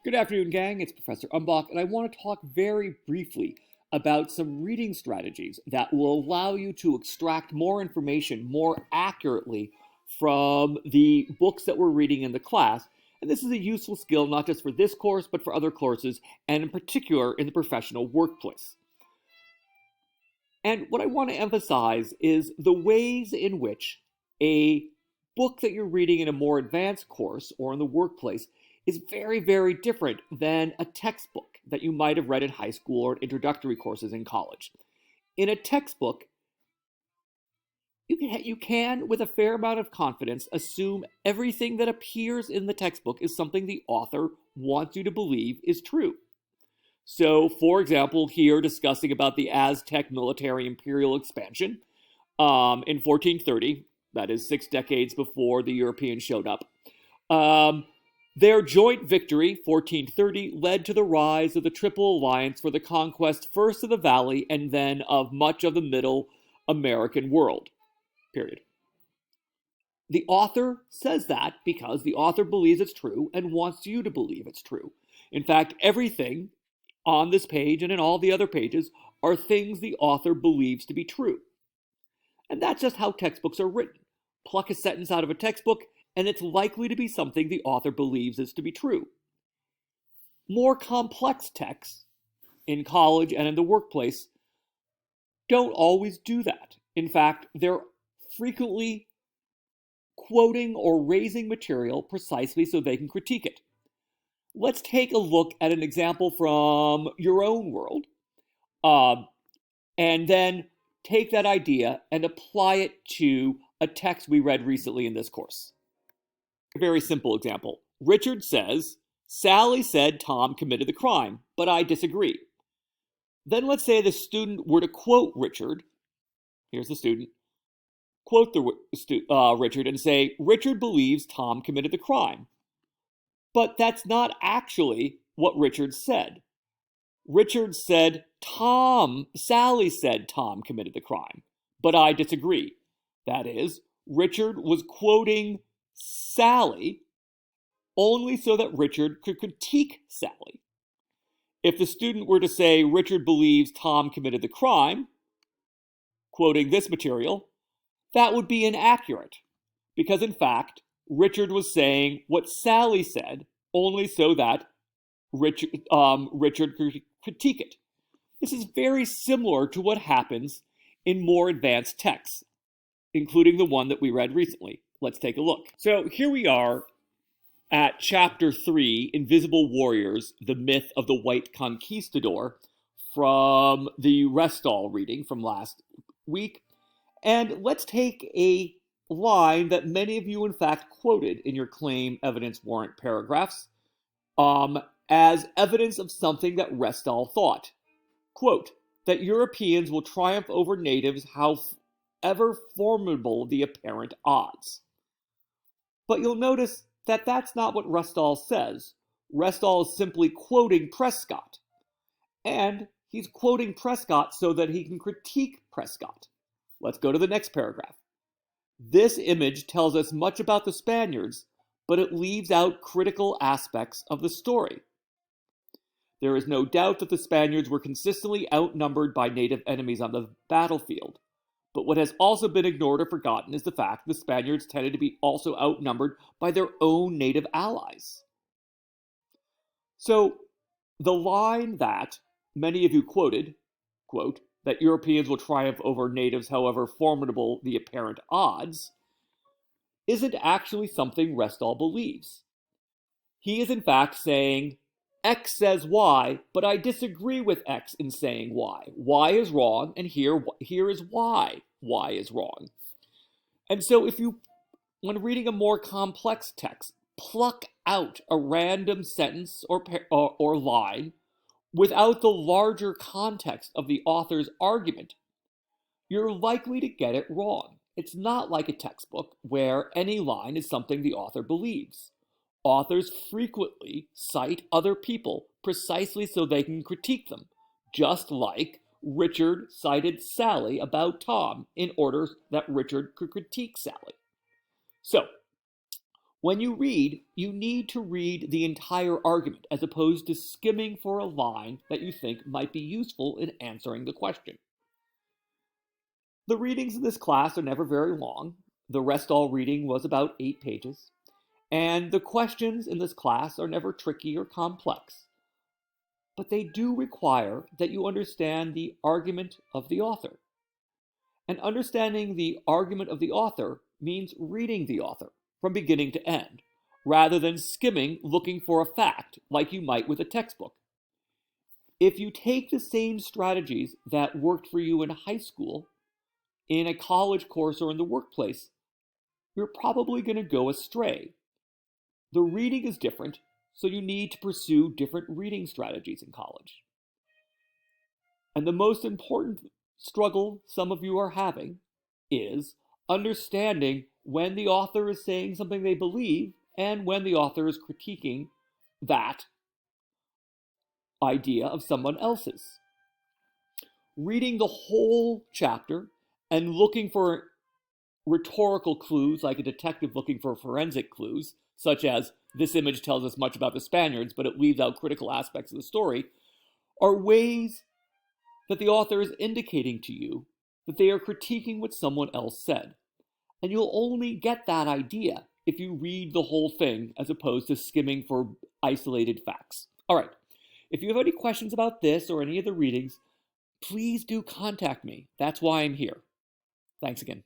Good afternoon, gang. It's Professor Umbach, and I want to talk very briefly about some reading strategies that will allow you to extract more information more accurately from the books that we're reading in the class. And this is a useful skill not just for this course, but for other courses, and in particular in the professional workplace. And what I want to emphasize is the ways in which a book that you're reading in a more advanced course or in the workplace is very, very different than a textbook that you might have read in high school or introductory courses in college. In a textbook, you can, with a fair amount of confidence, assume everything that appears in the textbook is something the author wants you to believe is true. So, for example, here discussing about the Aztec military imperial expansion in 1430, that is 6 decades before the Europeans showed up. Their joint victory, 1430, led to the rise of the Triple Alliance for the conquest first of the Valley and then of much of the Middle American world, period. The author says that because the author believes it's true and wants you to believe it's true. In fact, everything on this page and in all the other pages are things the author believes to be true. And that's just how textbooks are written. Pluck a sentence out of a textbook, and it's likely to be something the author believes is to be true. More complex texts in college and in the workplace don't always do that. In fact, they're frequently quoting or raising material precisely so they can critique it. Let's take a look at an example from your own world, and then take that idea and apply it to a text we read recently in this course. A very simple example. Richard says, Sally said Tom committed the crime, but I disagree. Then let's say the student were to quote Richard. Here's the student. Quote Richard and say, Richard believes Tom committed the crime. But that's not actually what Richard said. Richard said, Sally said Tom committed the crime, but I disagree. That is, Richard was quoting Sally only so that Richard could critique Sally. If the student were to say Richard believes Tom committed the crime, quoting this material, that would be inaccurate, because in fact, Richard was saying what Sally said only so that Richard could critique it. This is very similar to what happens in more advanced texts, including the one that we read recently. Let's take a look. So here we are at Chapter 3, Invisible Warriors, the Myth of the White Conquistador, from the Restall reading from last week. And let's take a line that many of you, in fact, quoted in your claim evidence warrant paragraphs as evidence of something that Restall thought. Quote, that Europeans will triumph over natives however formidable the apparent odds. But you'll notice that that's not what Restall says. Restall is simply quoting Prescott. And he's quoting Prescott so that he can critique Prescott. Let's go to the next paragraph. This image tells us much about the Spaniards, but it leaves out critical aspects of the story. There is no doubt that the Spaniards were consistently outnumbered by native enemies on the battlefield. But what has also been ignored or forgotten is the fact the Spaniards tended to be also outnumbered by their own native allies. So, the line that many of you quoted, quote, that Europeans will triumph over natives however formidable the apparent odds, isn't actually something Restall believes. He is in fact saying, X says Y, but I disagree with X in saying Y. Y is wrong, and here is why Y is wrong. And so if you, when reading a more complex text, pluck out a random sentence or line without the larger context of the author's argument, you're likely to get it wrong. It's not like a textbook where any line is something the author believes. Authors frequently cite other people precisely so they can critique them, just like Richard cited Sally about Tom in order that Richard could critique Sally. So, When you read, you need to read the entire argument as opposed to skimming for a line that you think might be useful in answering the question. The readings in this class are never very long. The Restall reading was about 8 pages. And the questions in this class are never tricky or complex. But they do require that you understand the argument of the author. And understanding the argument of the author means reading the author from beginning to end, rather than skimming looking for a fact like you might with a textbook. If you take the same strategies that worked for you in high school, in a college course, or in the workplace, you're probably going to go astray. The reading is different, so you need to pursue different reading strategies in college. And the most important struggle some of you are having is understanding when the author is saying something they believe and when the author is critiquing that idea of someone else's. Reading the whole chapter and looking for rhetorical clues, like a detective looking for forensic clues, such as this image tells us much about the Spaniards, but it leaves out critical aspects of the story, are ways that the author is indicating to you that they are critiquing what someone else said. And you'll only get that idea if you read the whole thing as opposed to skimming for isolated facts. All right, if you have any questions about this or any of the readings, please do contact me. That's why I'm here. Thanks again.